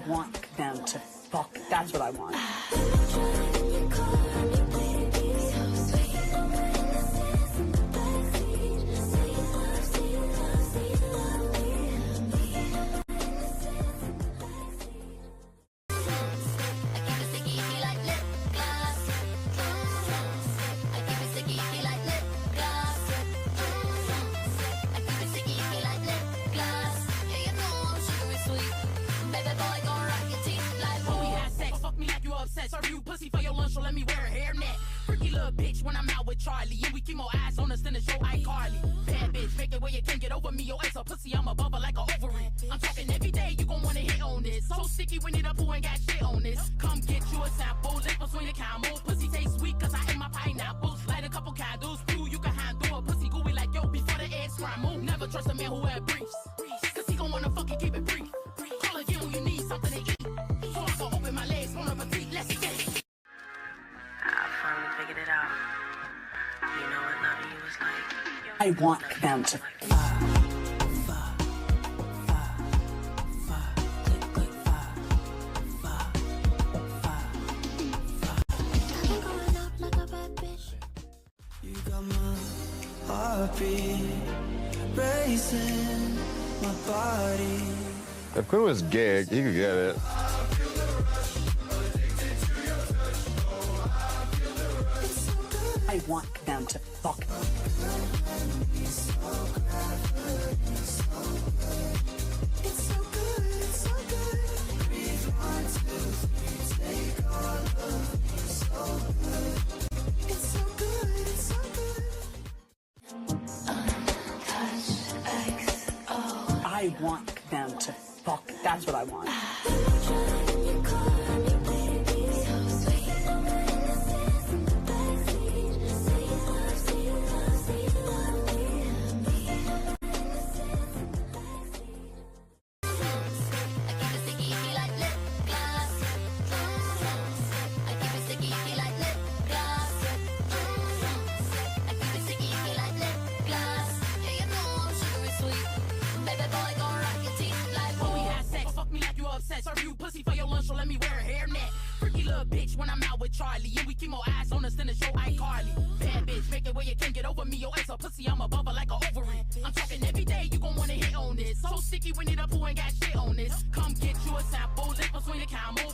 want them to fuck. That's what I want. Serve you pussy for your lunch, so let me wear a hairnet. Freaky little bitch when I'm out with Charlie, and we keep more eyes on us than the show iCarly. Bad bitch, make it where you can't get over me. Your ass a pussy, I'm a bubble like a ovary. I'm talking every day, you gon' wanna hit on this. So sticky when it up, who ain't got shit on this. Come get you a sample, lip between the camel. Pussy taste sweet, cause I ate my pineapple. Light a couple candles, two you can handle. A pussy gooey like yo before the eggs scramble. Never trust a man who wear briefs, cause he gon' wanna fucking keep it brief. Call again when you need something to eat. So I can open my legs, on a petite, let's get it. I finally figured it out. You know what loving you is like? I want them to You got my heartbeat racing, my body. If Quinn was gay, he could get it. I want them to fuck. I want them to fuck. That's what I want. Serve you pussy for your lunch, so let me wear a hairnet. Freaky little bitch when I'm out with Charlie, and we keep more eyes on us than the show iCarly. Bad bitch, make it where you can't get over me. Your ass a pussy, I'm a bubble like a ovary. I'm talking every day, you gon' wanna hit on this. So sticky when it up, who ain't got shit on this. Come get you a sample, lip between the camel.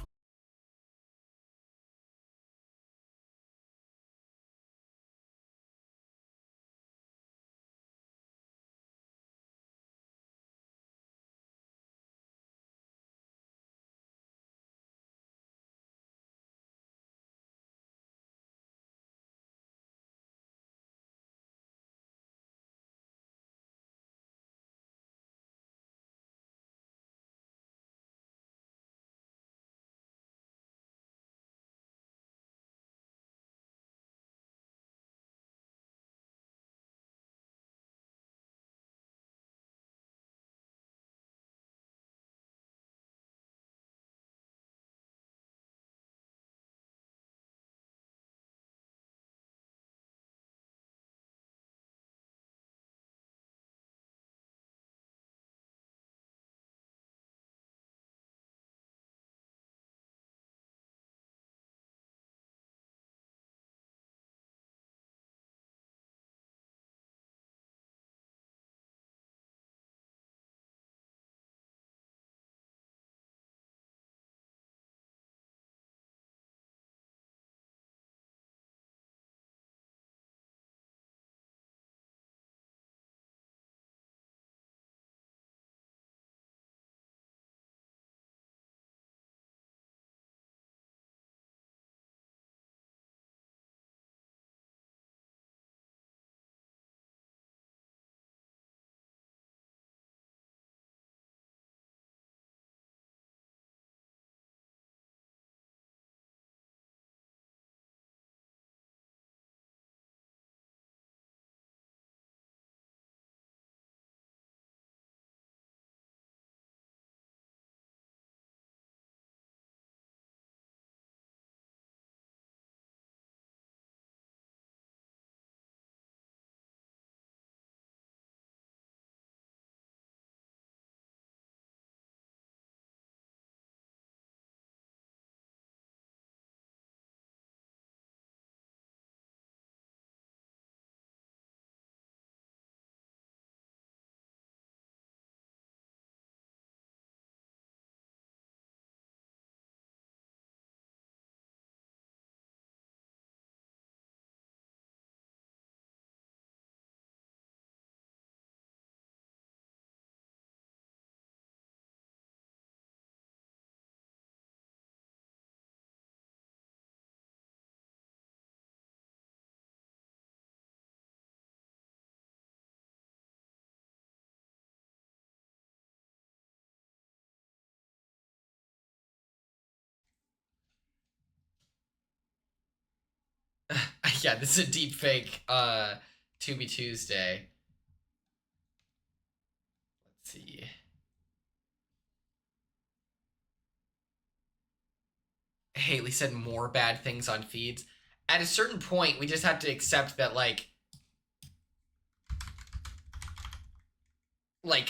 Yeah, this is a deep fake TUBI Tuesday. Let's see. Haley said more bad things on feeds. At a certain point, we just have to accept that, like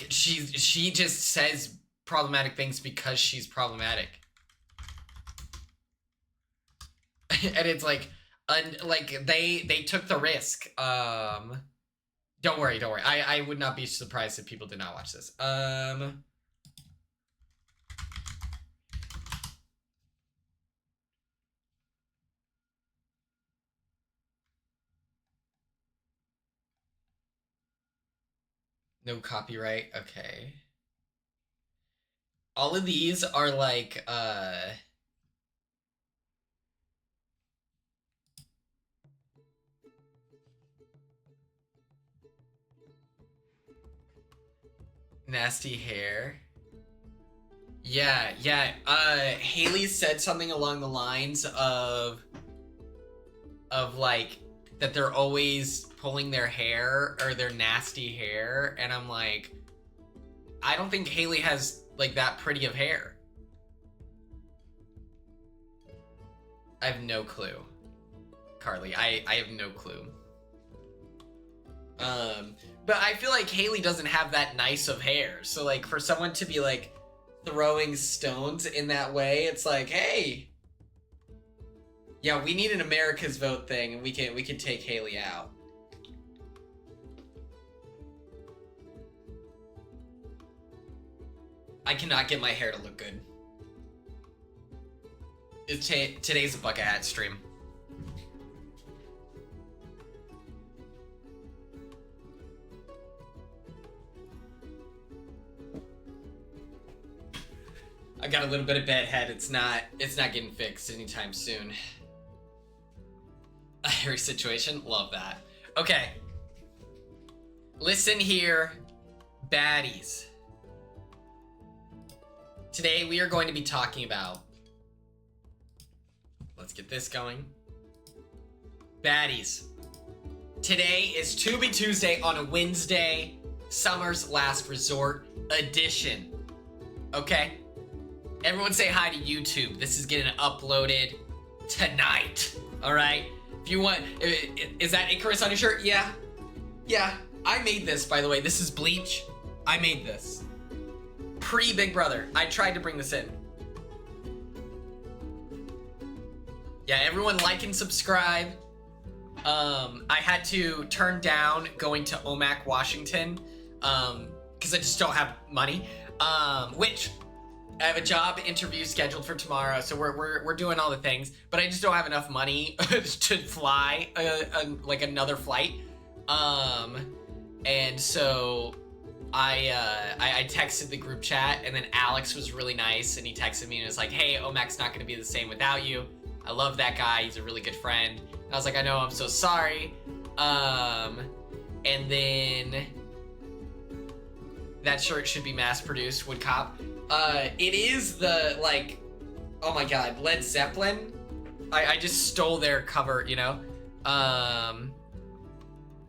she just says problematic things because she's problematic. And it's like, they took the risk. Don't worry. I would not be surprised if people did not watch this. No copyright. Okay. All of these are like, nasty hair. Yeah. Haley said something along the lines of like, that they're always pulling their hair or their nasty hair, and I'm like, I don't think Haley has like that pretty of hair. I have no clue, Carly. I have no clue. But I feel like Haley doesn't have that nice of hair, so like for someone to be like throwing stones in that way, it's like, hey, yeah, we need an America's Vote thing, and we can take Haley out. I cannot get my hair to look good. Today's a bucket hat stream. I got a little bit of bad head. It's not getting fixed anytime soon. A hairy situation? Love that. Okay. Listen here, baddies. Today we are going to be talking about, let's get this going. Baddies. Today is TUBI Tuesday on a Wednesday, Summer's Last Resort edition. Okay? Everyone say hi to YouTube. This is getting uploaded tonight. All right? If you want, is that Icarus on your shirt? Yeah. I made this, by the way. This is bleach. I made this. Pre-Big Brother. I tried to bring this in. Yeah, everyone like and subscribe. I had to turn down going to OMAC, Washington, because I just don't have money. Which I have a job interview scheduled for tomorrow, so we're doing all the things, but I just don't have enough money to fly like another flight. And so I texted the group chat, and then Alex was really nice, and he texted me and was like, "Hey, OMAC's not gonna be the same without you. I love that guy. He's a really good friend." And I was like, "I know. I'm so sorry." And then that shirt should be mass produced. Would cop. It is the, like, oh my god, Led Zeppelin. I just stole their cover, you know.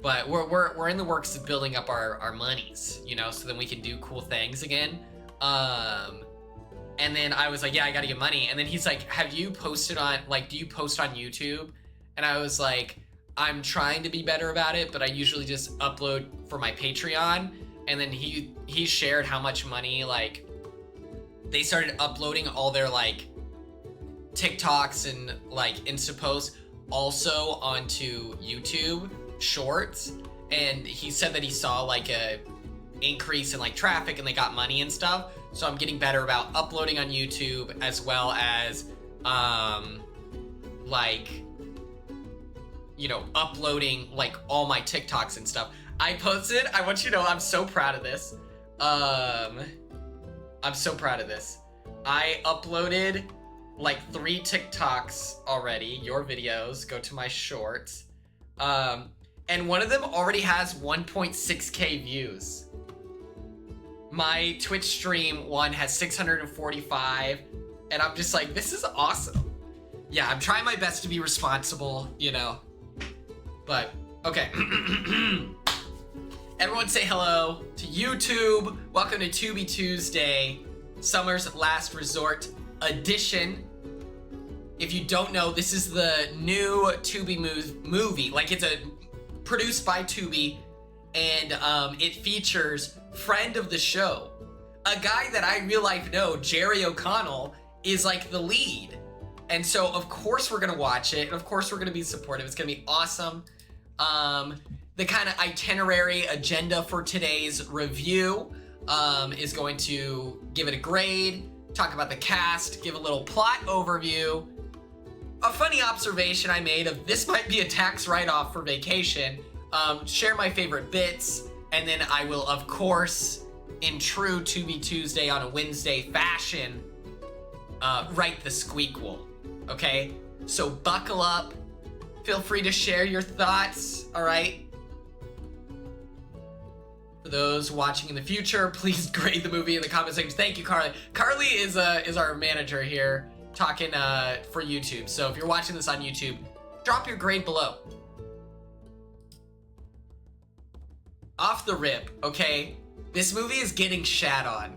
But we're in the works of building up our monies, you know, so then we can do cool things again. And then I was like, yeah, I gotta get money. And then he's like, have you posted on, like, do you post on YouTube? And I was like, I'm trying to be better about it, but I usually just upload for my Patreon. And then he shared how much money, like, they started uploading all their, like, TikToks and, like, Insta posts also onto YouTube Shorts. And he said that he saw, like, a increase in, like, traffic and they got money and stuff. So I'm getting better about uploading on YouTube, as well as, like, you know, uploading, like, all my TikToks and stuff. I posted, I want you to know, I'm so proud of this. I'm so proud of this. I uploaded like 3 TikToks already, your videos, go to my shorts. And one of them already has 1.6K views. My Twitch stream one has 645, and I'm just like, this is awesome. Yeah, I'm trying my best to be responsible, you know. But, okay. Everyone say hello to YouTube. Welcome to TUBI Tuesday, Summer's Last Resort edition. If you don't know, this is the new TUBI movie. Like, it's produced by TUBI, and it features friend of the show, a guy that I real life know, Jerry O'Connell, is like the lead. And so, of course, we're gonna watch it, and of course, we're gonna be supportive. It's gonna be awesome. The kind of itinerary agenda for today's review is going to give it a grade, talk about the cast, give a little plot overview. A funny observation I made of this might be a tax write-off for vacation, share my favorite bits, and then I will, of course, in true TUBI Tuesday on a Wednesday fashion, write the squeakquel, okay? So buckle up, feel free to share your thoughts, all right? For those watching in the future, please grade the movie in the comment section. Thank you, Carly. Carly is our manager here, talking for YouTube. So if you're watching this on YouTube, drop your grade below. Off the rip, okay? This movie is getting shat on.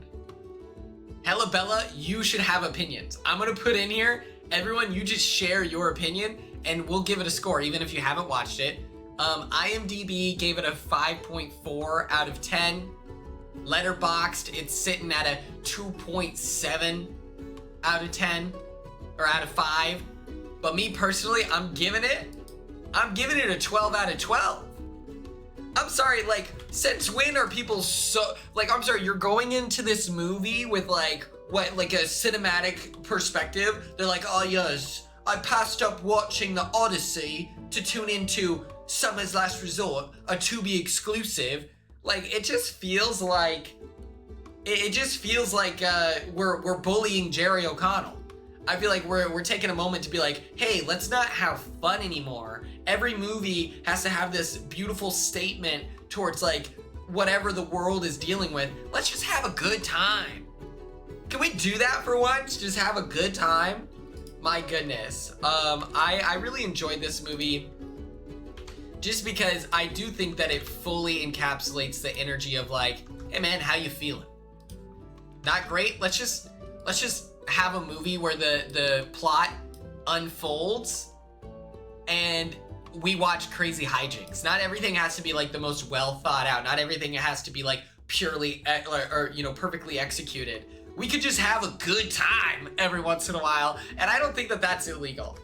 Hella Bella, you should have opinions. I'm gonna put in here, everyone, you just share your opinion and we'll give it a score, even if you haven't watched it. IMDb gave it a 5.4 out of 10. Letterboxd, it's sitting at a 2.7 out of 10, or out of 5. But me personally, I'm giving it a 12 out of 12. I'm sorry, like, since when are people so, like, I'm sorry, you're going into this movie with, like, what, like a cinematic perspective? They're like, oh yes, I passed up watching the Odyssey to tune into Summer's Last Resort, a TUBI exclusive. Like, it just feels like, we're bullying Jerry O'Connell. I feel like we're taking a moment to be like, hey, let's not have fun anymore. Every movie has to have this beautiful statement towards, like, whatever the world is dealing with. Let's just have a good time. Can we do that for once? Just have a good time? My goodness. I really enjoyed this movie just because I do think that it fully encapsulates the energy of, like, hey man, how you feeling? Not great? Let's just have a movie where the plot unfolds and we watch crazy hijinks. Not everything has to be like the most well thought out. Not everything has to be like purely or you know, perfectly executed. We could just have a good time every once in a while, and I don't think that that's illegal.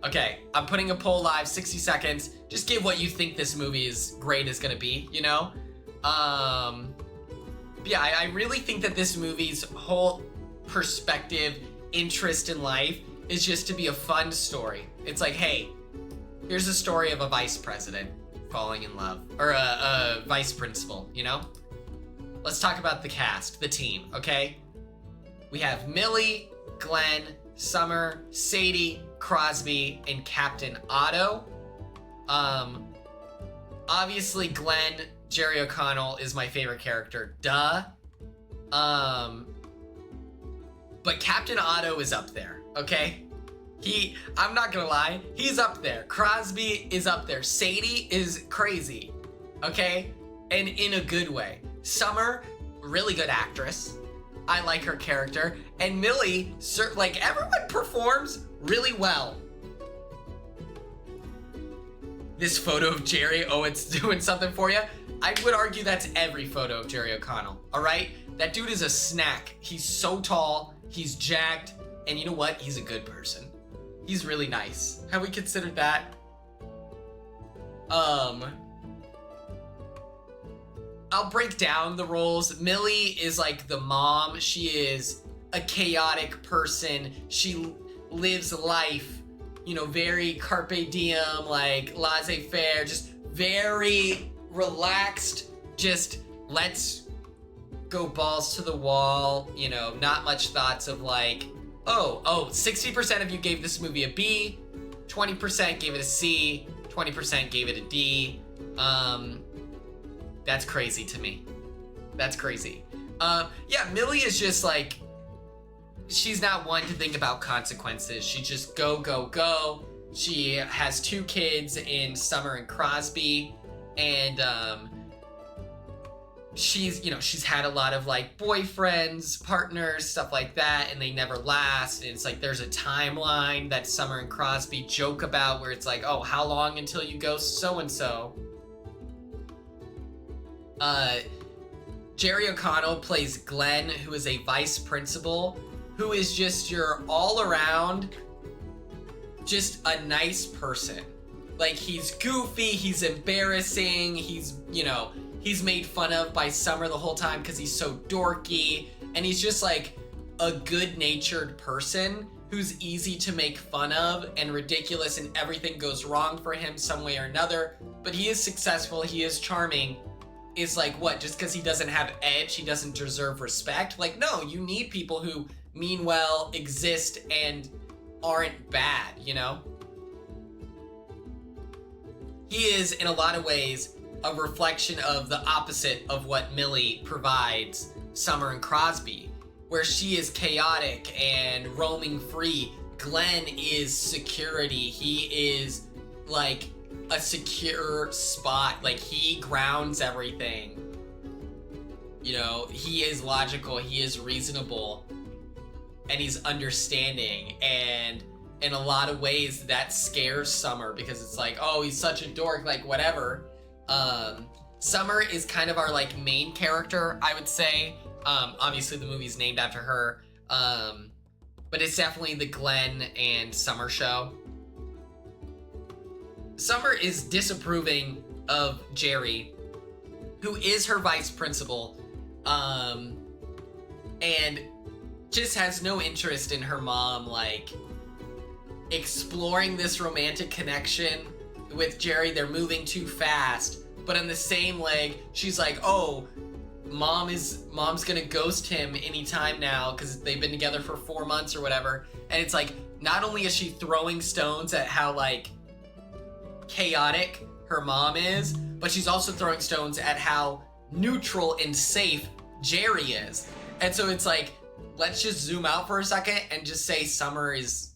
Okay, I'm putting a poll live, 60 seconds. Just give what you think this movie's grade is gonna be, you know? Yeah, I really think that this movie's whole perspective, interest in life is just to be a fun story. It's like, hey, here's a story of a vice president falling in love, or a vice principal, you know? Let's talk about the cast, the team, okay? We have Millie, Glenn, Summer, Sadie, Crosby, and Captain Otto. Obviously Glenn, Jerry O'Connell is my favorite character, duh. But Captain Otto is up there, okay? I'm not gonna lie, he's up there. Crosby is up there. Sadie is crazy, okay? And in a good way. Summer, really good actress. I like her character. And Millie, like, everyone performs really well. This photo of Jerry, oh, it's doing something for you. I would argue that's every photo of Jerry O'Connell, all right? That dude is a snack. He's so tall, he's jacked, and you know what? He's a good person. He's really nice. Have we considered that? I'll break down the roles. Millie is like the mom. She is a chaotic person. She lives life, you know, very carpe diem, like laissez-faire, just very relaxed, just let's go balls to the wall, you know, not much thoughts of like, oh, 60% of you gave this movie a B, 20% gave it a C, 20% gave it a D. That's crazy to me. That's crazy. Yeah, Millie is just like, she's not one to think about consequences. She just go, go, go. she has 2 kids in Summer and Crosby, and she's had a lot of like boyfriends, partners, stuff like that, and they never last. And it's like there's a timeline that Summer and Crosby joke about where it's like, oh, how long until you go so-and-so? Jerry O'Connell plays Glenn, who is a vice principal, who is just your all-around, just a nice person. Like, he's goofy, he's embarrassing, he's made fun of by Summer the whole time because he's so dorky, and he's just like a good-natured person who's easy to make fun of and ridiculous, and everything goes wrong for him some way or another, but he is successful, he is charming. Is like, what, just because he doesn't have edge, he doesn't deserve respect? Like, no, you need people who mean well, exist, and aren't bad, you know? He is, in a lot of ways, a reflection of the opposite of what Millie provides Summer and Crosby, where she is chaotic and roaming free. Glenn is security. He is like a secure spot. Like, he grounds everything. You know, he is logical, he is reasonable, and he's understanding, and in a lot of ways that scares Summer because it's like, oh, he's such a dork, like, whatever. Summer is kind of our like main character, I would say. Obviously the movie's named after her, but it's definitely the Glenn and Summer show. Summer is disapproving of Jerry, who is her vice principal, and just has no interest in her mom, like, exploring this romantic connection with Jerry. They're moving too fast, but in the same leg, she's like, oh, mom's gonna ghost him anytime now because they've been together for 4 months or whatever. And it's like, not only is she throwing stones at how, like, chaotic her mom is, but she's also throwing stones at how neutral and safe Jerry is. And so it's like, let's just zoom out for a second and just say Summer is,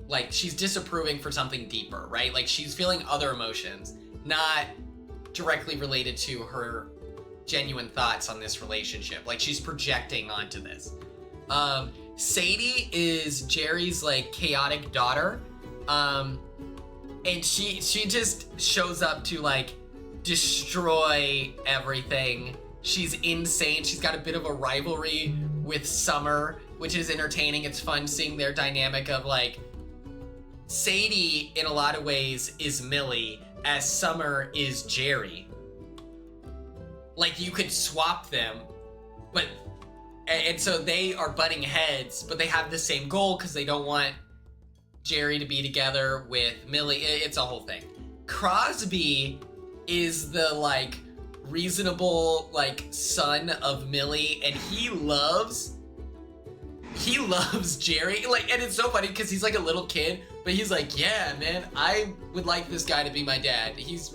like, she's disapproving for something deeper, right? Like, she's feeling other emotions, not directly related to her genuine thoughts on this relationship. Like, she's projecting onto this. Sadie is Jerry's, like, chaotic daughter. And she just shows up to, like, destroy everything. She's insane. She's got a bit of a rivalry with Summer, which is entertaining. It's fun seeing their dynamic of, like, Sadie, in a lot of ways, is Millie, as Summer is Jerry. Like, you could swap them, but... And so they are butting heads, but they have the same goal because they don't want Jerry to be together with Millie. It's a whole thing. Crosby is the, like, reasonable, like, son of Millie, and he loves Jerry. Like, and it's so funny because he's like a little kid, but he's like, yeah, man, I would like this guy to be my dad. He's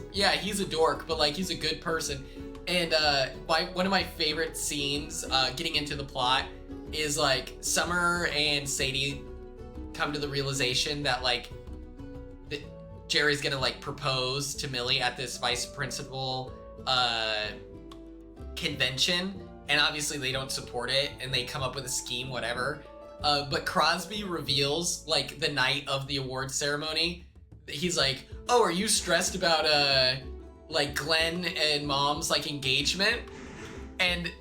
a dork, but, like, he's a good person. And one of my favorite scenes, getting into the plot, is, like, Summer and Sadie come to the realization that, like, Jerry's gonna, like, propose to Millie at this vice principal convention, and obviously they don't support it, and they come up with a scheme, whatever. But Crosby reveals, like, the night of the award ceremony, he's like, oh, are you stressed about like, Glenn and Mom's, like, engagement? And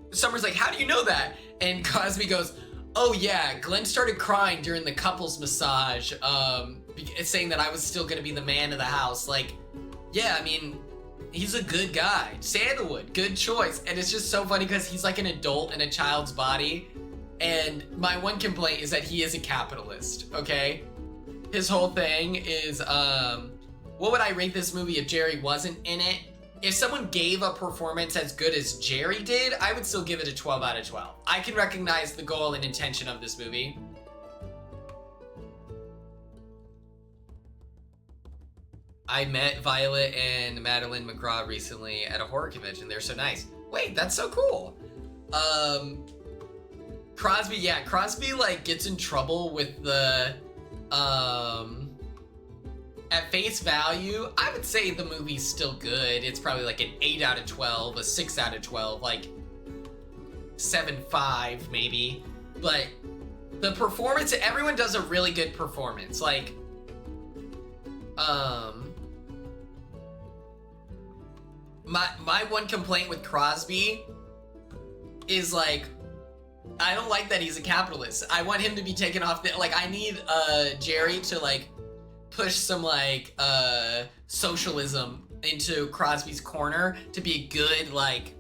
Summer's like, how do you know that? And Crosby goes, oh yeah, Glenn started crying during the couples massage, saying that I was still gonna be the man of the house. Like, yeah, I mean, he's a good guy. Sandalwood, good choice. And it's just so funny because he's like an adult in a child's body. And my one complaint is that he is a capitalist, okay? His whole thing is, what would I rate this movie if Jerry wasn't in it? If someone gave a performance as good as Jerry did, I would still give it a 12 out of 12. I can recognize the goal and intention of this movie. I met Violet and Madeline McGraw recently at a horror convention. They're so nice. Wait, that's so cool. Crosby, like, gets in trouble with the at face value, I would say the movie's still good. It's probably like an 8 out of 12, a 6 out of 12, like 7.5 maybe. But the performance, everyone does a really good performance. Like, my one complaint with Crosby is like, I don't like that he's a capitalist. I want him to be taken off the, like, I need Jerry to like push some like socialism into Crosby's corner to be a good like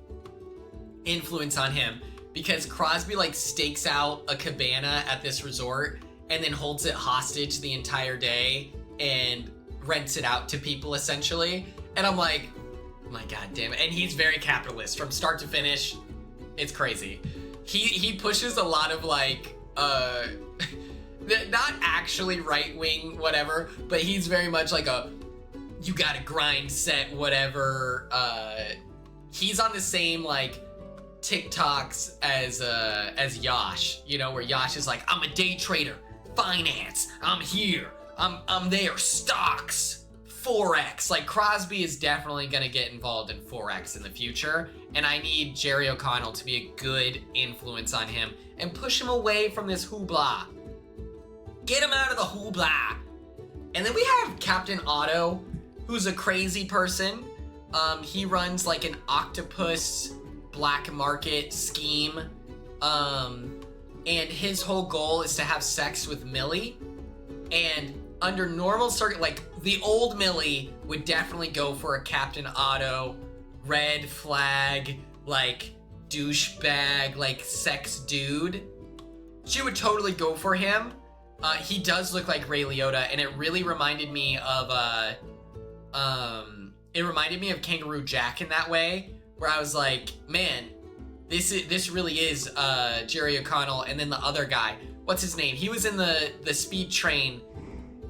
influence on him, because Crosby like stakes out a cabana at this resort and then holds it hostage the entire day and rents it out to people essentially. And I'm like, my god damn it. And he's very capitalist from start to finish. It's crazy. He pushes a lot of like not actually right-wing whatever, but he's very much like a you gotta grind set whatever. He's on the same like TikToks as Yash, you know, where Yash is like, I'm a day trader, finance, I'm here, I'm there, stocks, Forex. Like, Crosby is definitely gonna get involved in Forex in the future, and I need Jerry O'Connell to be a good influence on him and push him away from this hoopla. Get him out of the hoopla. And then we have Captain Otto, who's a crazy person. He runs like an octopus black market scheme, and his whole goal is to have sex with Millie. And under normal like the old Millie would definitely go for a Captain Otto red flag like douchebag like sex dude. She would totally go for him. He does look like Ray Liotta, and it really reminded me of Kangaroo Jack in that way, where I was like, man, this really is Jerry O'Connell. And then the other guy, what's his name? He was in the Speed Train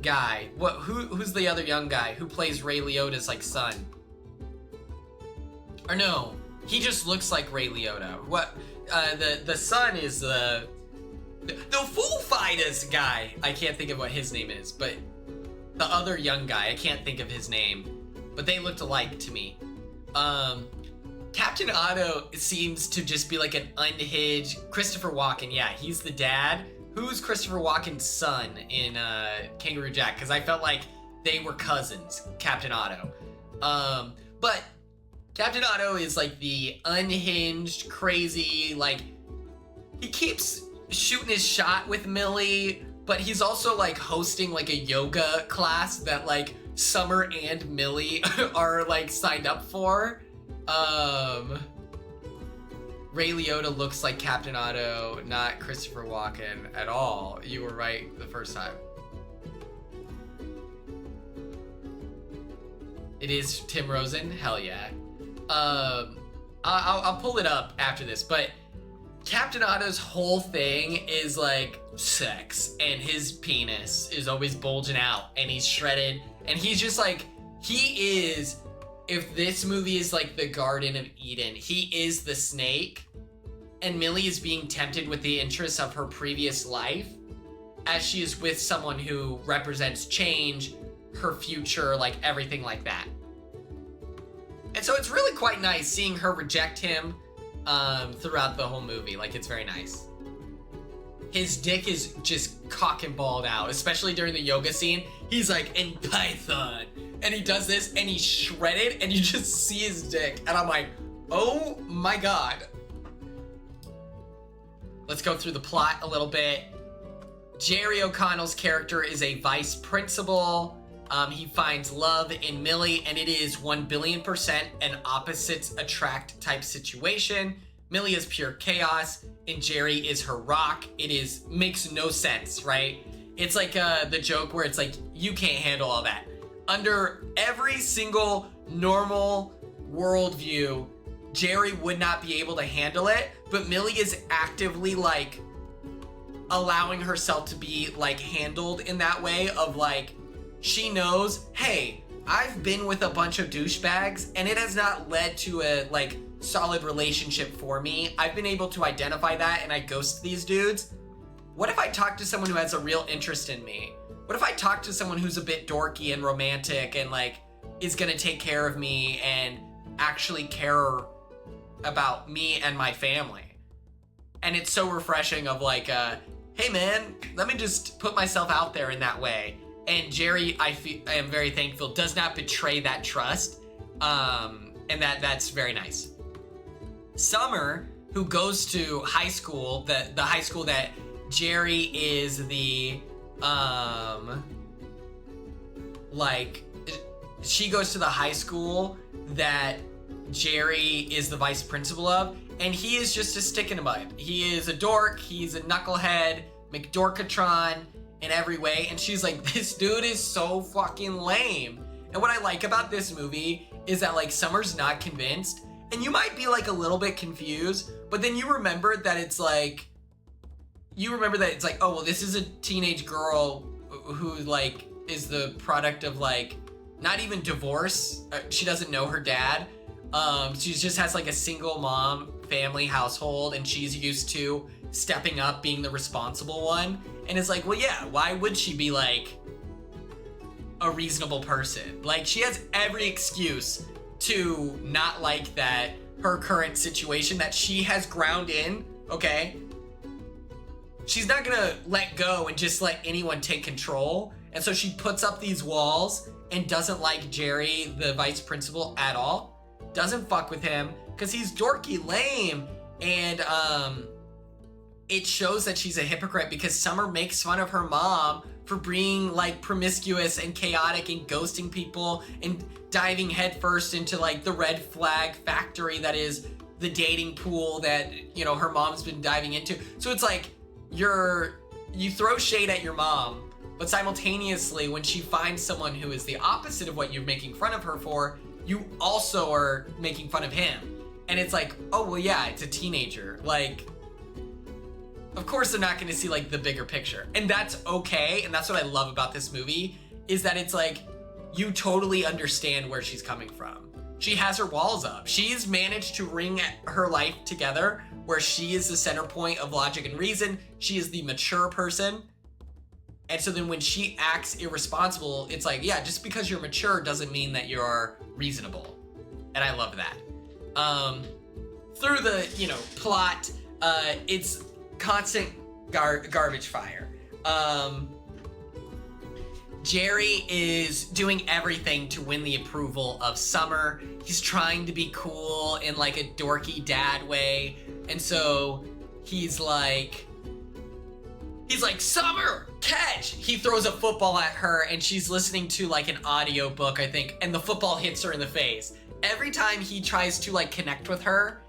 guy. Who's the other young guy who plays Ray Liotta's like son? Or no, he just looks like Ray Liotta. What? The son is the Foo Fighters guy. I can't think of what his name is, but the other young guy, I can't think of his name, but they looked alike to me. Captain Otto seems to just be like an unhinged Christopher Walken. Yeah, he's the dad. Who's Christopher Walken's son in Kangaroo Jack? Because I felt like they were cousins, Captain Otto. But Captain Otto is like the unhinged, crazy, like, he keeps shooting his shot with Millie, but he's also like hosting like a yoga class that like Summer and Millie are like signed up for. Ray Liotta looks like Captain Otto, not Christopher Walken at all. You were right the first time. It is Tim Rosen? Hell yeah. I'll pull it up after this, but Captain Otto's whole thing is like sex, and his penis is always bulging out, and he's shredded, and he's just like, he is, if this movie is like the Garden of Eden, he is the snake, and Millie is being tempted with the interests of her previous life, as she is with someone who represents change, her future, like everything like that. And so it's really quite nice seeing her reject him throughout the whole movie. Like, it's very nice. His dick is just cock and balled out, especially during the yoga scene. He's like, in Python. And he does this, and he's shredded, and you just see his dick. And I'm like, oh my god. Let's go through the plot a little bit. Jerry O'Connell's character is a vice principal. He finds love in Millie, and it is 1,000,000,000% an opposites attract type situation. Millie is pure chaos, and Jerry is her rock. Makes no sense, right? It's like the joke where it's like, you can't handle all that. Under every single normal worldview, Jerry would not be able to handle it, but Millie is actively like allowing herself to be like handled in that way of like, she knows, hey, I've been with a bunch of douchebags and it has not led to a like solid relationship for me. I've been able to identify that and I ghost these dudes. what if I talk to someone who has a real interest in me? What if I talk to someone who's a bit dorky and romantic and like is gonna take care of me and actually care about me and my family? And it's so refreshing of like, hey man, let me just put myself out there in that way. And Jerry, I am very thankful, does not betray that trust. And that's very nice. Summer, who goes to high school, the high school that Jerry is the, she goes to the high school that Jerry is the vice principal of, and he is just a stick in the mud. He is a dork, he's a knucklehead, McDorkatron in every way, and she's like, this dude is so fucking lame. And what I like about this movie is that like Summer's not convinced, and you might be like a little bit confused, but then you remember that it's like, oh, well, this is a teenage girl who like is the product of like, not even divorce. She doesn't know her dad. She just has like a single mom family household, and she's used to stepping up, being the responsible one. And it's like, well, yeah, why would she be like a reasonable person? Like, she has every excuse to not like that, her current situation that she has ground in, okay? She's not gonna let go and just let anyone take control. And so she puts up these walls and doesn't like Jerry, the vice principal, at all. Doesn't fuck with him because he's dorky lame. And it shows that she's a hypocrite because Summer makes fun of her mom for being like promiscuous and chaotic and ghosting people and diving headfirst into like the red flag factory that is the dating pool that, you know, her mom's been diving into. So it's like you throw shade at your mom, but simultaneously when she finds someone who is the opposite of what you're making fun of her for, you also are making fun of him. And it's like, oh, well, yeah, it's a teenager. Like, of course they're not going to see like the bigger picture. And that's okay. And that's what I love about this movie, is that it's like, you totally understand where she's coming from. She has her walls up. She's managed to wring her life together where she is the center point of logic and reason. She is the mature person. And so then when she acts irresponsible, it's like, yeah, just because you're mature doesn't mean that you're reasonable. And I love that. Through the, you know, plot, it's constant garbage fire. Jerry is doing everything to win the approval of Summer. He's trying to be cool in like a dorky dad way. And so he's like, Summer, catch! He throws a football at her and she's listening to like an audio book, I think, and the football hits her in the face. Every time he tries to like connect with her,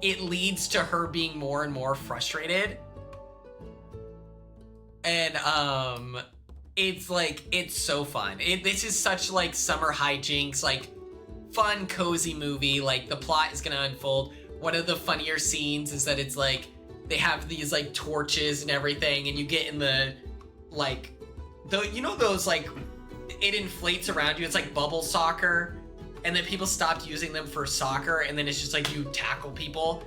it leads to her being more and more frustrated. And it's like, it's so fun. This is such like summer hijinks, like fun, cozy movie. Like the plot is gonna unfold. One of the funnier scenes is that it's like, they have these like torches and everything, and you get in the, like, you know those like, it inflates around you, it's like bubble soccer, and then people stopped using them for soccer, and then it's just like you tackle people.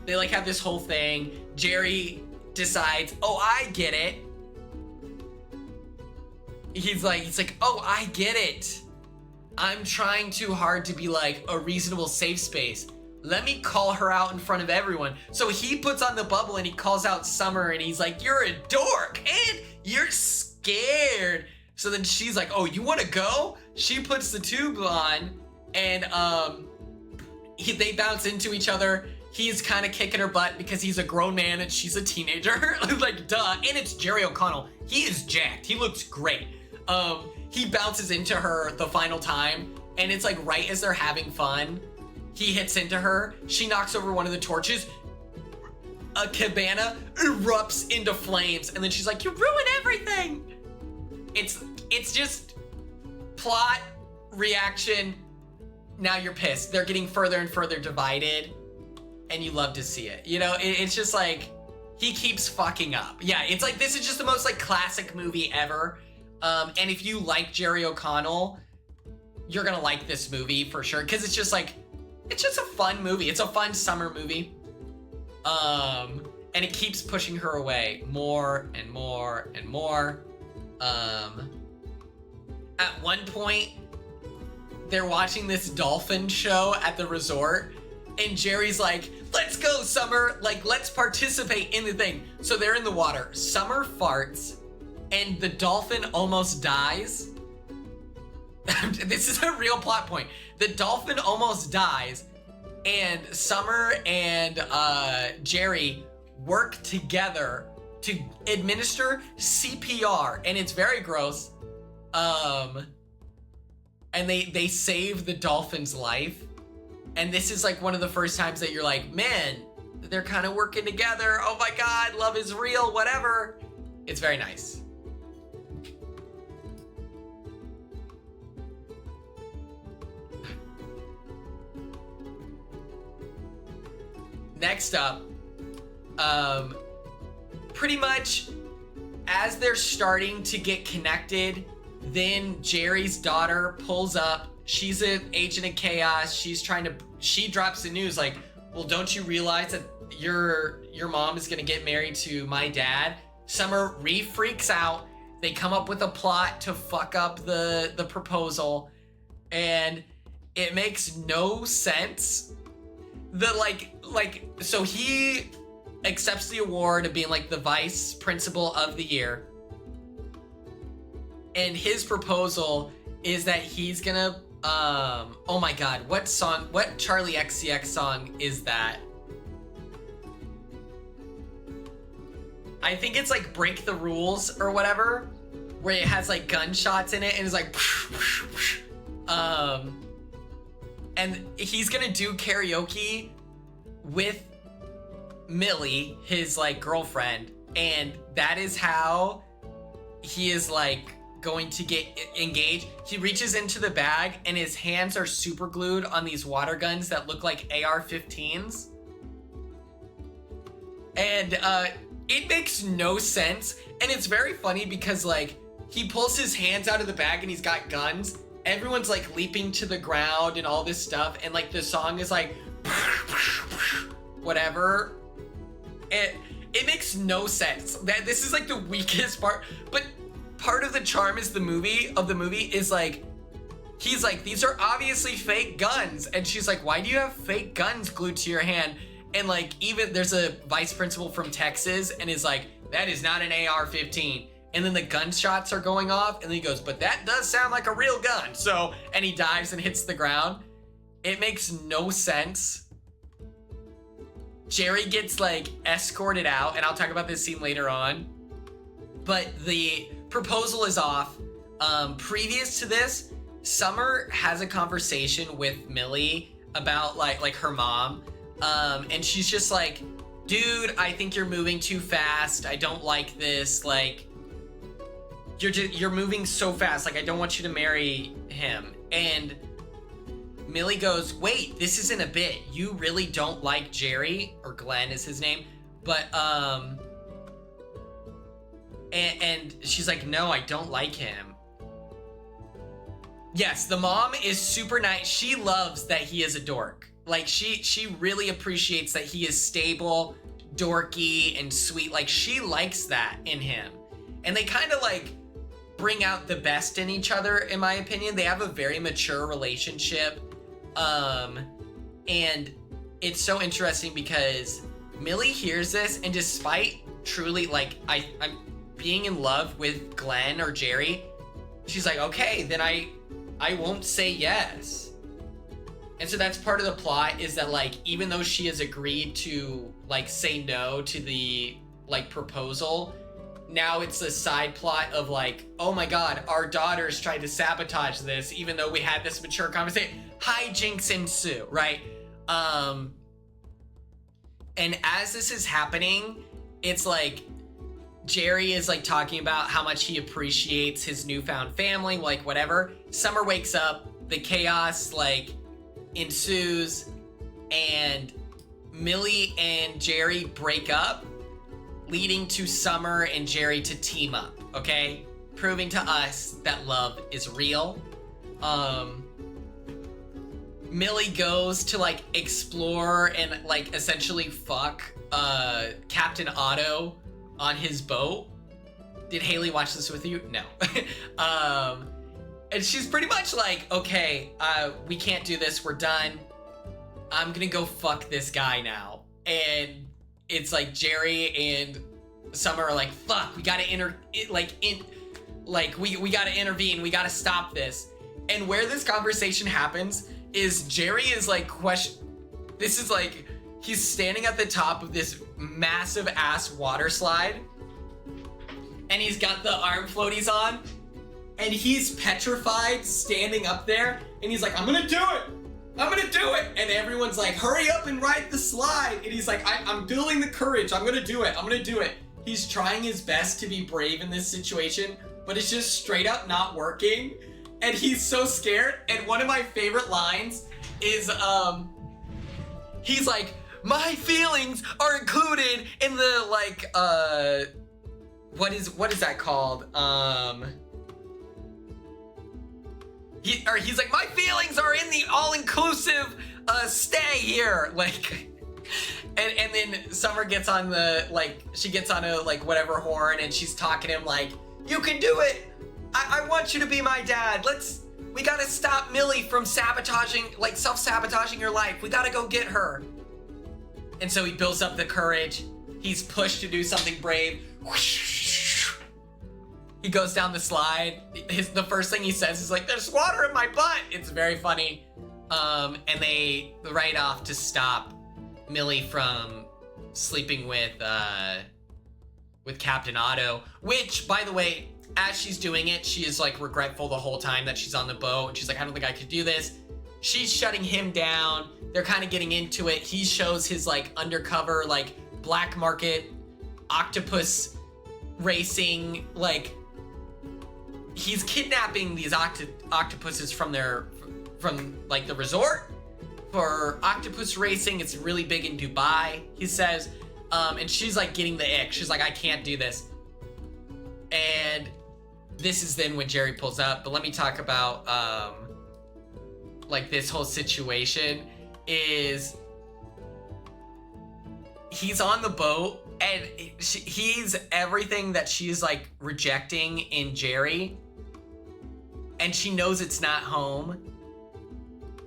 They like have this whole thing. Jerry decides, oh, I get it. He's like, oh, I get it. I'm trying too hard to be like a reasonable safe space. Let me call her out in front of everyone. So he puts on the bubble and he calls out Summer and he's like, you're a dork and you're scared. So then she's like, oh, you want to go? She puts the tube on and they bounce into each other. He's kind of kicking her butt because he's a grown man and she's a teenager. Like, duh. And it's Jerry O'Connell. He is jacked. He looks great. He bounces into her the final time and it's like right as they're having fun, he hits into her. She knocks over one of the torches. A cabana erupts into flames. And then she's like, you ruined everything. It's just plot, reaction. Now you're pissed. They're getting further and further divided. And you love to see it. You know, it's just like, he keeps fucking up. Yeah, it's like, this is just the most like classic movie ever. And if you like Jerry O'Connell, you're gonna like this movie for sure. Cause it's just like, it's just a fun movie. It's a fun summer movie. And and it keeps pushing her away more and more and more. At one point, they're watching this dolphin show at the resort, and Jerry's like, let's go, Summer, like, let's participate in the thing. So they're in the water. Summer farts, and the dolphin almost dies. This is a real plot point. The dolphin almost dies, and Summer and Jerry work together to administer CPR, and it's very gross. And they save the dolphin's life. And this is like one of the first times that you're like, man, they're kind of working together. Oh my God, love is real, whatever. It's very nice. Next up, pretty much as they're starting to get connected, then Jerry's daughter pulls up. She's an agent of chaos. She drops the news like, well, don't you realize that your mom is gonna get married to my dad? Summer freaks out. They come up with a plot to fuck up the proposal, and it makes no sense. So he accepts the award of being like the vice principal of the year. And his proposal is that he's gonna, oh my God, what Charlie XCX song is that? I think it's like Break the Rules or whatever, where it has like gunshots in it and it's like, and he's gonna do karaoke with Millie, his like girlfriend, and that is how he is like going to get engaged. He reaches into the bag and his hands are super glued on these water guns that look like AR-15s. And it makes no sense. And it's very funny because like he pulls his hands out of the bag and he's got guns. Everyone's like leaping to the ground and all this stuff. And like the song is like whatever. It makes no sense. That this is like the weakest part. But part of the charm is the movie is like, he's like, these are obviously fake guns. And she's like, why do you have fake guns glued to your hand? And like, even there's a vice principal from Texas and is like, that is not an AR-15. And then the gunshots are going off and he goes, but that does sound like a real gun. So, and he dives and hits the ground. It makes no sense. Jerry gets like escorted out, and I'll talk about this scene later on. But the proposal is off. Previous to this, Summer has a conversation with Millie about like her mom. And she's just like, dude, I think you're moving too fast. I don't like this. Like, you're moving so fast. Like, I don't want you to marry him. And Millie goes, wait, this isn't a bit. You really don't like Jerry, or Glenn is his name. But, and she's like, no, I don't like him. Yes, the mom is super nice. She loves that he is a dork. Like, she really appreciates that he is stable, dorky, and sweet. Like, she likes that in him. And they kind of, like, bring out the best in each other, in my opinion. They have a very mature relationship. And it's so interesting because Millie hears this, and despite truly, like, I'm being in love with Glenn or Jerry, she's like, okay, then I won't say yes. And so that's part of the plot, is that like, even though she has agreed to like say no to the like proposal, now it's a side plot of like, oh my God, our daughters tried to sabotage this, even though we had this mature conversation. Hijinks ensue, right? And as this is happening, it's like Jerry is like talking about how much he appreciates his newfound family, like whatever. Summer wakes up, the chaos like ensues, and Millie and Jerry break up, leading to Summer and Jerry to team up, okay? Proving to us that love is real. Millie goes to like explore and like essentially fuck Captain Otto on his boat. Did Haley watch this with you? No. And she's pretty much like, okay, we can't do this. We're done. I'm gonna go fuck this guy now. And it's like Jerry and Summer are like, fuck, we gotta we gotta intervene. We gotta stop this. And where this conversation happens is Jerry is like this is like, he's standing at the top of this massive ass water slide. And he's got the arm floaties on. And he's petrified standing up there. And he's like, I'm gonna do it. I'm gonna do it. And everyone's like, hurry up and ride the slide. And he's like, I'm building the courage. I'm gonna do it. I'm gonna do it. He's trying his best to be brave in this situation, but it's just straight up not working. And he's so scared. And one of my favorite lines is, he's like, my feelings are included in the, like, what is that called? He's like, my feelings are in the all-inclusive stay here. Like, and then Summer gets on the, like, she gets on a, like, whatever horn, and she's talking to him like, you can do it. I want you to be my dad. We gotta stop Millie from sabotaging, like, self-sabotaging your life. We gotta go get her. And so he builds up the courage. He's pushed to do something brave. He goes down the slide. The first thing he says is like, there's water in my butt. It's very funny. And they ride off to stop Millie from sleeping with Captain Otto, which, by the way, as she's doing it, she is like regretful the whole time that she's on the boat. And she's like, I don't think I could do this. She's shutting him down. They're kind of getting into it. He shows his like undercover, like black market octopus racing, like he's kidnapping these octopuses from like the resort for octopus racing. It's really big in Dubai, he says. And she's like getting the ick. She's like, I can't do this. And this is then when Jerry pulls up. But let me talk about like this whole situation is he's on the boat and he's everything that she's like rejecting in Jerry, and she knows it's not home.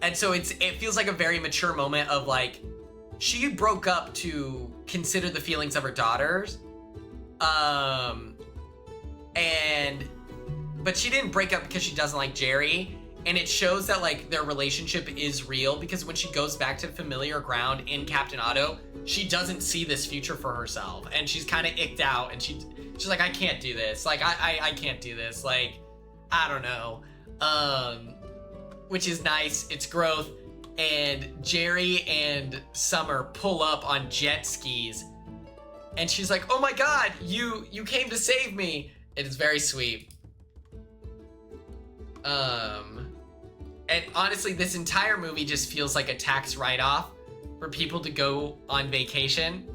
And so it feels like a very mature moment of like, she broke up to consider the feelings of her daughters. But she didn't break up because she doesn't like Jerry. And it shows that like their relationship is real, because when she goes back to familiar ground in Captain Otto, she doesn't see this future for herself. And she's kind of icked out, and she's like, I can't do this. Like, I can't do this. Like, I don't know. Which is nice. It's growth. And Jerry and Summer pull up on jet skis. And she's like, oh my God, you came to save me. It is very sweet. And honestly, this entire movie just feels like a tax write-off for people to go on vacation.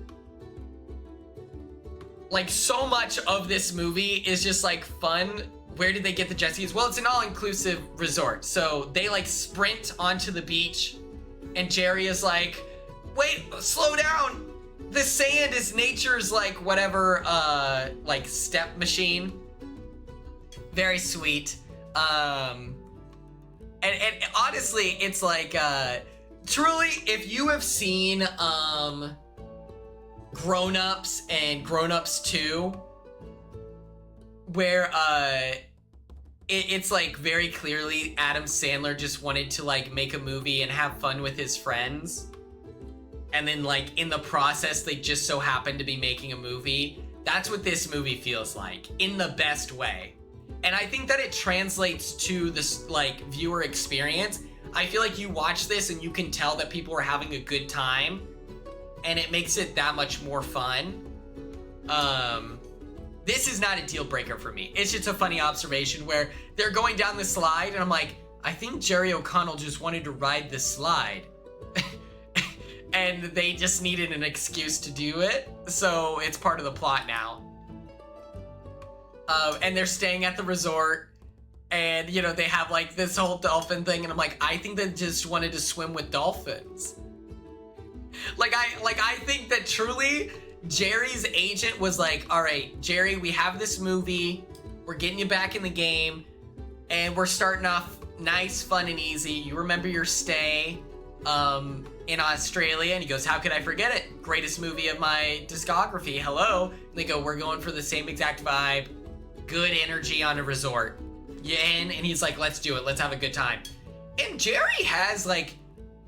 Like, so much of this movie is just like fun. Where did they get the jet skis? Well, it's an all-inclusive resort. So they like sprint onto the beach, and Jerry is like, wait, slow down. The sand is nature's like whatever, like step machine. Very sweet. And honestly, it's like, truly, if you have seen, Grown Ups and Grown Ups 2, where, it's like very clearly Adam Sandler just wanted to like make a movie and have fun with his friends. And then like in the process, they just so happened to be making a movie. That's what this movie feels like, in the best way. And I think that it translates to this like viewer experience. I feel like you watch this and you can tell that people are having a good time, and it makes it that much more fun. This is not a deal breaker for me. It's just a funny observation where they're going down the slide, and I'm like, I think Jerry O'Connell just wanted to ride the slide. And they just needed an excuse to do it, so it's part of the plot now. And they're staying at the resort, and, you know, they have, like, this whole dolphin thing, and I'm like, I think they just wanted to swim with dolphins. I think that truly Jerry's agent was like, all right, Jerry, we have this movie. We're getting you back in the game. And we're starting off nice, fun, and easy. You remember your stay in Australia? And he goes, how could I forget it? Greatest movie of my discography. Hello. And they go, we're going for the same exact vibe. Good energy on a resort. You in? And he's like, let's do it. Let's have a good time. And Jerry has like,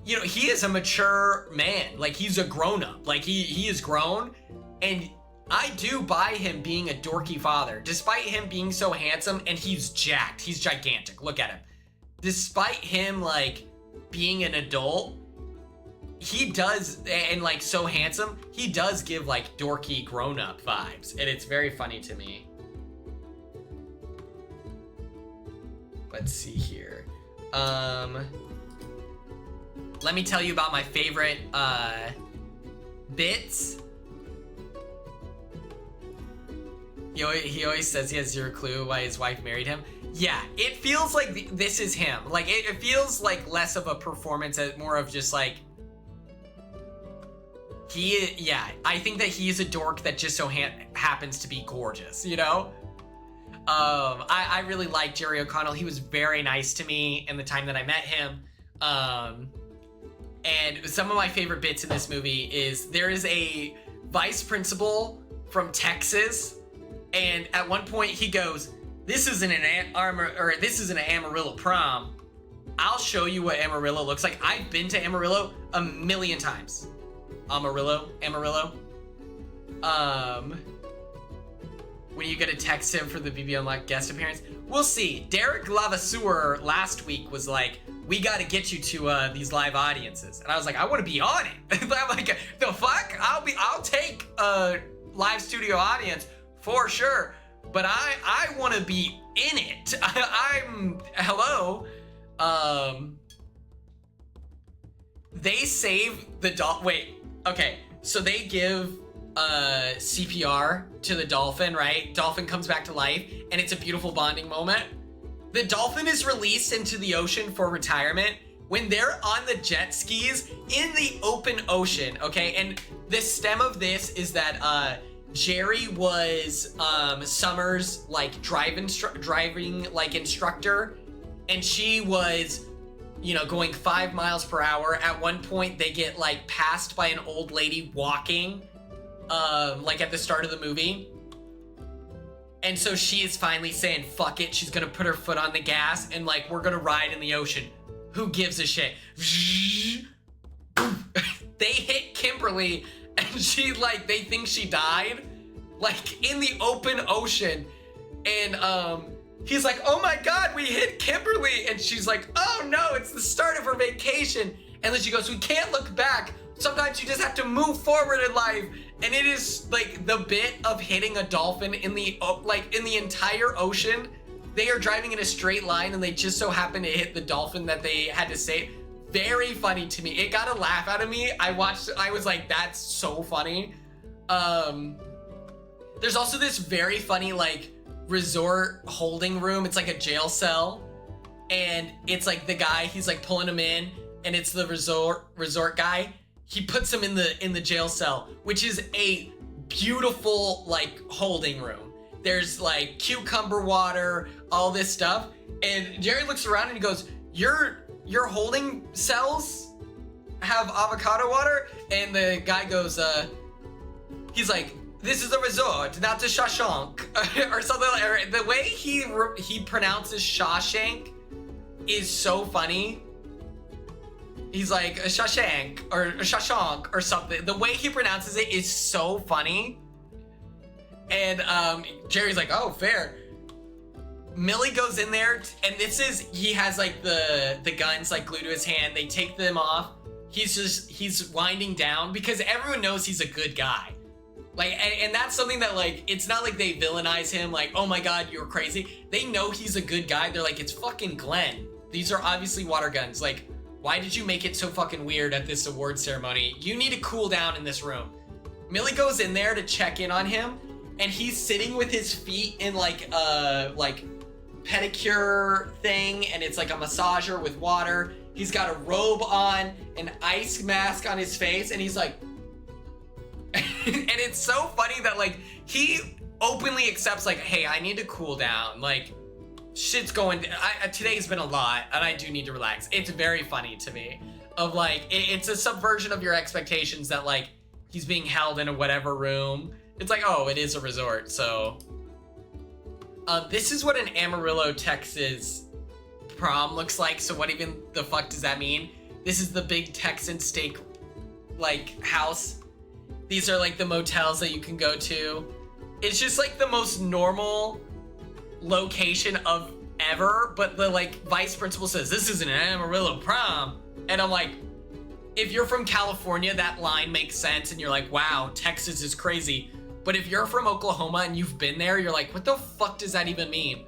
you know, he is a mature man. Like, he's a grown-up. Like, he is grown. And I do buy him being a dorky father. Despite him being so handsome, and he's jacked. He's gigantic. Look at him. Despite him, like, being an adult, he does, and, like, so handsome, he does give, like, dorky grown-up vibes. And it's very funny to me. Let's see here. Let me tell you about my favorite bits. He always says he has zero clue why his wife married him. Yeah, it feels like this is him. Like, it feels like less of a performance and more of just like, I think that he's a dork that just so happens to be gorgeous, you know? I really like Jerry O'Connell. He was very nice to me in the time that I met him. And some of my favorite bits in this movie is there is a vice principal from Texas, and at one point he goes, this isn't an Amarillo prom. I'll show you what Amarillo looks like. I've been to Amarillo a million times. Amarillo. When you get a text him for the BB Unlocked guest appearance, we'll see. Derek Lavaseur last week was like, we got to get you to these live audiences, and I was like, I want to be on it. I'm like, the fuck? I'll take a live studio audience for sure, but I want to be in it. Hello. They save the doll. Wait, okay. So they give CPR to the dolphin, right? Dolphin comes back to life, and it's a beautiful bonding moment. The dolphin is released into the ocean for retirement when they're on the jet skis in the open ocean, okay? And the stem of this is that Jerry was Summer's like driving like instructor, and she was, you know, going 5 miles per hour. At one point they get like passed by an old lady walking like at the start of the movie. And so she is finally saying, fuck it. She's gonna put her foot on the gas and like, we're gonna ride in the ocean. Who gives a shit? They hit Kimberly and she like, they think she died like in the open ocean. And he's like, oh my God, we hit Kimberly. And she's like, oh no, it's the start of her vacation. And then she goes, we can't look back. Sometimes you just have to move forward in life. And it is like the bit of hitting a dolphin in the entire ocean. They are driving in a straight line and they just so happen to hit the dolphin that they had to save. Very funny to me. It got a laugh out of me. I watched it. I was like, that's so funny. There's also this very funny like resort holding room. It's like a jail cell. And it's like the guy, he's like pulling him in, and it's the resort guy. He puts him in the jail cell, which is a beautiful like holding room. There's like cucumber water, all this stuff. And Jerry looks around and he goes, your holding cells have avocado water? And the guy goes, he's like, this is a resort, not a Shawshank, or something like that. The way he pronounces Shawshank is so funny. He's like a Shawshank or a Shawshank or something. The way he pronounces it is so funny. And Jerry's like, oh, fair. Millie goes in there, and he has like the guns like glued to his hand. They take them off. He's winding down because everyone knows he's a good guy. Like, and that's something that like, it's not like they villainize him like, oh my God, you're crazy. They know he's a good guy. They're like, it's fucking Glenn. These are obviously water guns. Like, why did you make it so fucking weird at this award ceremony? You need to cool down in this room. Millie goes in there to check in on him, and he's sitting with his feet in like a pedicure thing, and it's like a massager with water. He's got a robe on, an ice mask on his face, and he's like, and it's so funny that like he openly accepts like, hey, I need to cool down. Like, shit's going, today's been a lot and I do need to relax. It's very funny to me of like, it's a subversion of your expectations that like he's being held in a whatever room. It's like, oh, it is a resort. So this is what an Amarillo, Texas prom looks like. So what even the fuck does that mean? This is the big Texan steak like house. These are like the motels that you can go to. It's just like the most normal location of ever, but the like vice principal says, this is an Amarillo prom. And I'm like, if you're from California, that line makes sense. And you're like, wow, Texas is crazy. But if you're from Oklahoma and you've been there, you're like, what the fuck does that even mean?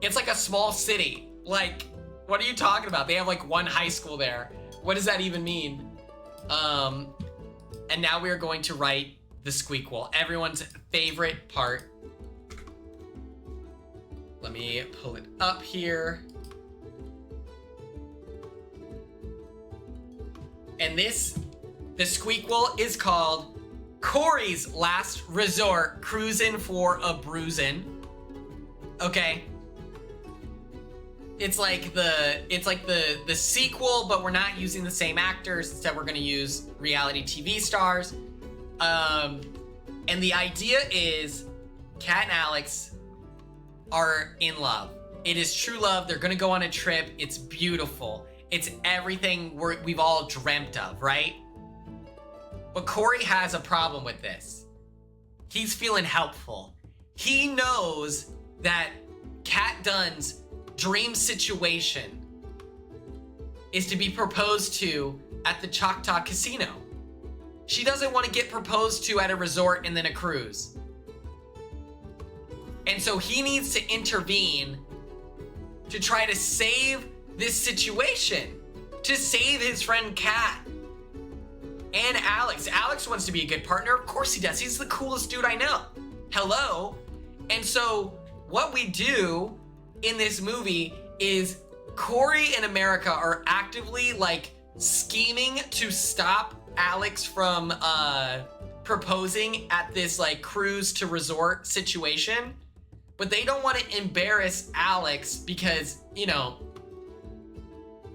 It's like a small city. Like, what are you talking about? They have like one high school there. What does that even mean? And now we are going to write the squeakquel, everyone's favorite part. Let me pull it up here. And the squeakquel is called Corey's Last Resort, Cruisin' for a Bruisin'. Okay. It's like the sequel, but we're not using the same actors. Instead, we're gonna use reality TV stars. And the idea is Kat and Alex are in love. It is true love. They're gonna go on a trip. It's beautiful. It's everything we've all dreamt of, right? But Corey has a problem with this. He's feeling helpful. He knows that Kat Dunn's dream situation is to be proposed to at the Choctaw Casino. She doesn't want to get proposed to at a resort and then a cruise. And so he needs to intervene to try to save this situation, to save his friend Kat and Alex. Alex wants to be a good partner. Of course he does. He's the coolest dude I know. Hello. And so what we do in this movie is Corey and America are actively like scheming to stop Alex from proposing at this like cruise to resort situation, but they don't want to embarrass Alex because, you know,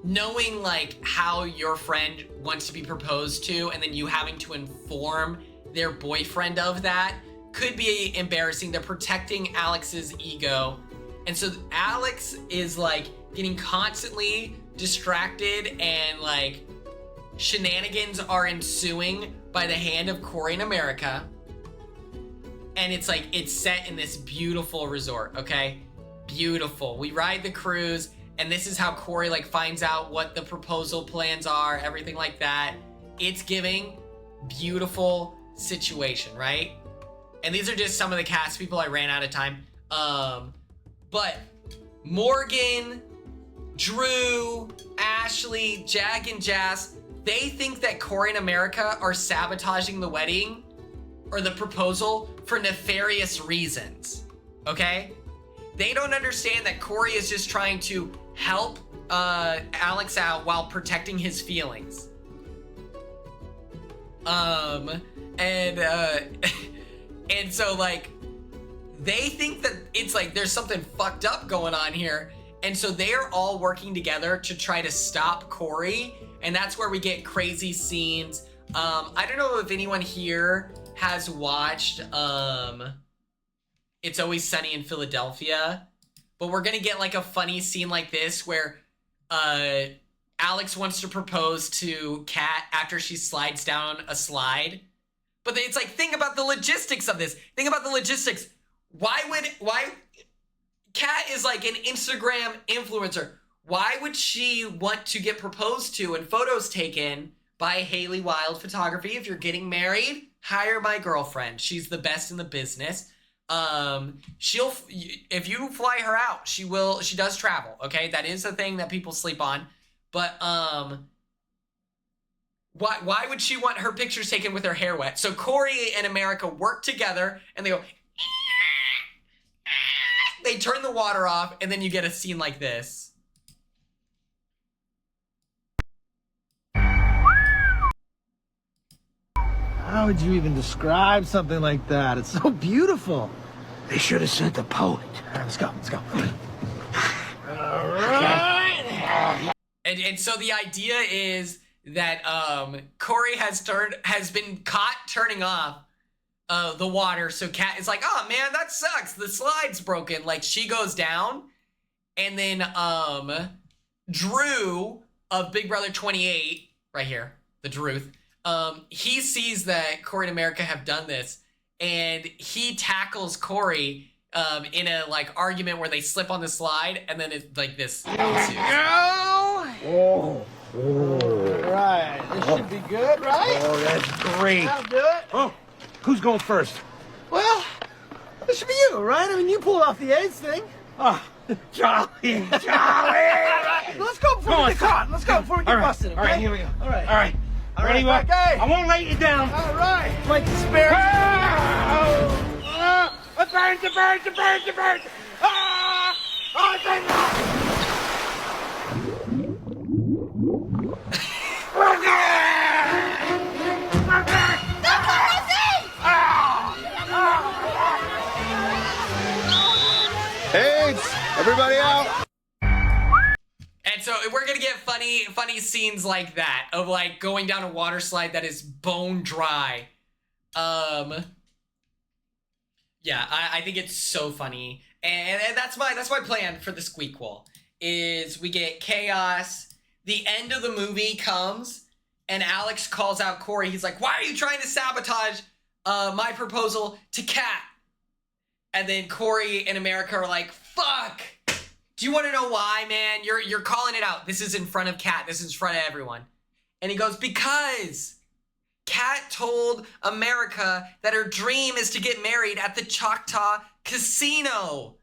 knowing like how your friend wants to be proposed to and then you having to inform their boyfriend of that could be embarrassing. They're protecting Alex's ego. And so Alex is like getting constantly distracted and like shenanigans are ensuing by the hand of Corey and America. And it's like, it's set in this beautiful resort, okay? Beautiful. We ride the cruise and this is how Corey like finds out what the proposal plans are, everything like that. It's giving beautiful situation, right? And these are just some of the cast people. I ran out of time. But Morgan, Drew, Ashley, Jag, and Jazz, they think that Corey and America are sabotaging the wedding or the proposal for nefarious reasons, okay? They don't understand that Corey is just trying to help Alex out while protecting his feelings. And so like, they think that it's like there's something fucked up going on here. And so they're all working together to try to stop Corey. And that's where we get crazy scenes. I don't know if anyone here has watched It's Always Sunny in Philadelphia, but we're gonna get like a funny scene like this where Alex wants to propose to Kat after she slides down a slide. But it's like, think about the logistics of this. Think about the logistics. Why Kat is like an Instagram influencer. Why would she want to get proposed to and photos taken by Haley Wild Photography? If you're getting married, hire my girlfriend. She's the best in the business. If you fly her out, she does travel. Okay. That is a thing that people sleep on. But, why would she want her pictures taken with her hair wet? So Corey and America work together and they go, they turn the water off and then you get a scene like this. How would you even describe something like that? It's so beautiful. They should have sent a poet. All right, let's go. Let's go. All right. And so the idea is that Corey has been caught turning off the water. So Kat is like, oh man, that sucks. The slide's broken. Like she goes down, and then Drew of Big Brother 28, right here, the Druth, he sees that Corey and America have done this, and he tackles Corey in a like argument where they slip on the slide, and then it's like this ensues. Oh. All right. This should be good, right? Oh, that's great. That'll do it. Oh, who's going first? Well, this should be you, right? I mean, you pulled off the AIDS thing. Oh, Charlie. All right, let's go before we get caught. Let's go before we get busted, okay? All right, here we go. All right. All right. Ready? right, okay. I won't lay you down. All right. Like the spare. It burns, it burns, it burns, it burns. Ah! Oh, thank AIDS! Everybody out! And so we're gonna get funny scenes like that of like going down a water slide that is bone dry. Yeah, I think it's so funny, and that's my plan for the squeakquel. Is we get chaos. The end of the movie comes, and Alex calls out Corey. He's like, "Why are you trying to sabotage my proposal to Kat?" And then Corey and America are like, "Fuck! Do you want to know why, man? You're calling it out. This is in front of Kat. This is in front of everyone." And he goes, "Because Kat told America that her dream is to get married at the Choctaw Casino.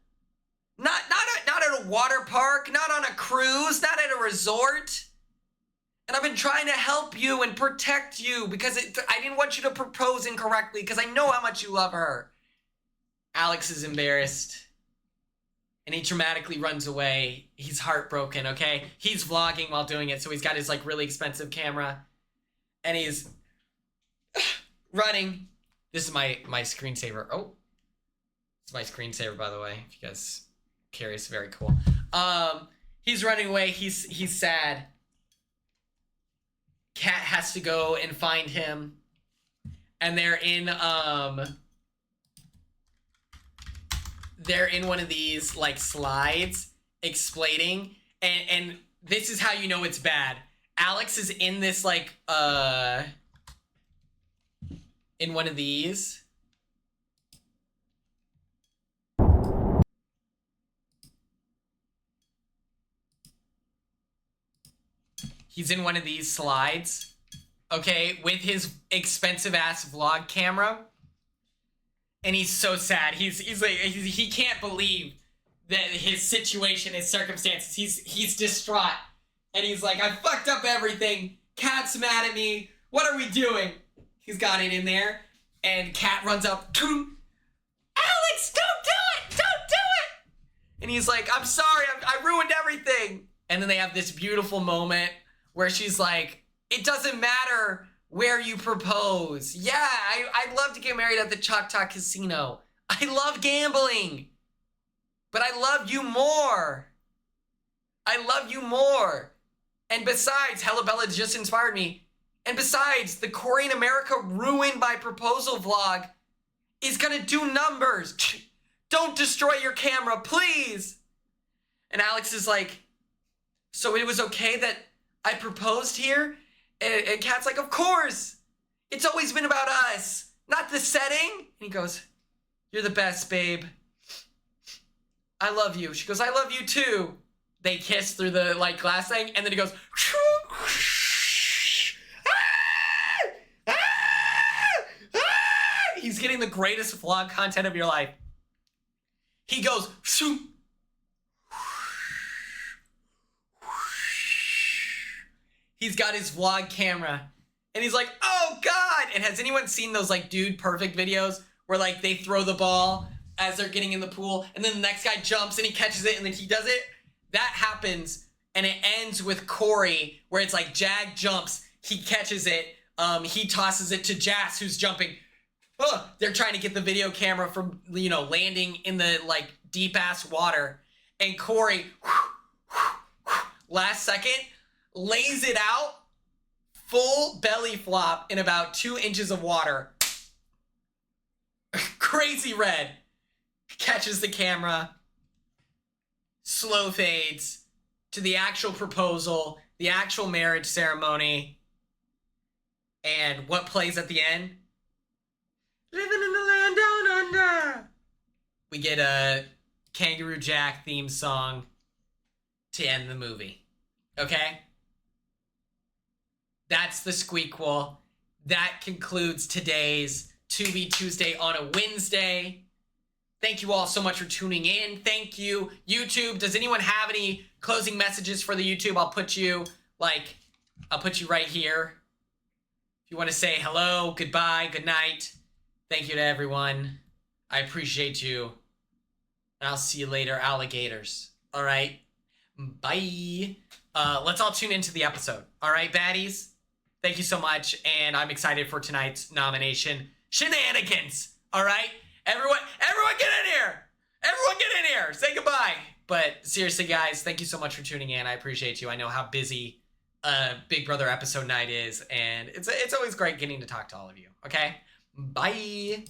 Not at a water park, not on a cruise, not at a resort. And I've been trying to help you and protect you because I didn't want you to propose incorrectly because I know how much you love her." Alex is embarrassed. And he dramatically runs away. He's heartbroken, okay? He's vlogging while doing it, so he's got his like really expensive camera. And he's running. This is my screensaver. Oh. It's my screensaver, by the way. If you guys are curious, very cool. He's running away. He's sad. Kat has to go and find him. And they're in one of these like slides explaining, and this is how you know it's bad. Alex is in this like in one of these. He's in one of these slides, okay, with his expensive ass vlog camera. And he's so sad. He's like he can't believe that his situation, his circumstances. He's distraught, and he's like, "I fucked up everything. Kat's mad at me. What are we doing?" He's got it in there, and Kat runs up. "Alex, don't do it! Don't do it!" And he's like, "I'm sorry. I ruined everything." And then they have this beautiful moment where she's like, "It doesn't matter where you propose. Yeah, I'd love to get married at the Choctaw Casino. I love gambling. But I love you more. I love you more. And besides, Hella Bella just inspired me. And besides, the Corey in America ruined my proposal vlog is gonna do numbers. Don't destroy your camera, please." And Alex is like, "So it was okay that I proposed here?" And Kat's like, "Of course. It's always been about us, not the setting." And he goes, "You're the best, babe. I love you." She goes, "I love you too." They kiss through the like glass thing, and then he goes, he's getting the greatest vlog content of your life. He goes, he's got his vlog camera, and he's like, "Oh God." And has anyone seen those like Dude Perfect videos where like they throw the ball as they're getting in the pool, and then the next guy jumps and he catches it, and then he does it? That happens, and it ends with Corey where it's like Jag jumps, he catches it, He tosses it to Jas, who's jumping. They're trying to get the video camera from, landing in the, like, deep-ass water. And Corey, last second, lays it out, full belly flop in about 2 inches of water. Crazy red. Catches the camera. Slow fades to the actual proposal, the actual marriage ceremony. And what plays at the end? Living in the land down under. We get a Kangaroo Jack theme song to end the movie. Okay? That's the squeakquel. That concludes today's TUBI Tuesday on a Wednesday. Thank you all so much for tuning in. Thank you, YouTube. Does anyone have any closing messages for the YouTube? I'll put you right here. If you want to say hello, goodbye, good night. Thank you to everyone. I appreciate you. And I'll see you later, alligators. All right? Bye. Let's all tune into the episode. All right, baddies? Thank you so much, and I'm excited for tonight's nomination. Shenanigans. All right? Everyone get in here! Everyone get in here! Say goodbye! But seriously, guys, thank you so much for tuning in. I appreciate you. I know how busy Big Brother episode night is, and it's always great getting to talk to all of you. Okay? Bye!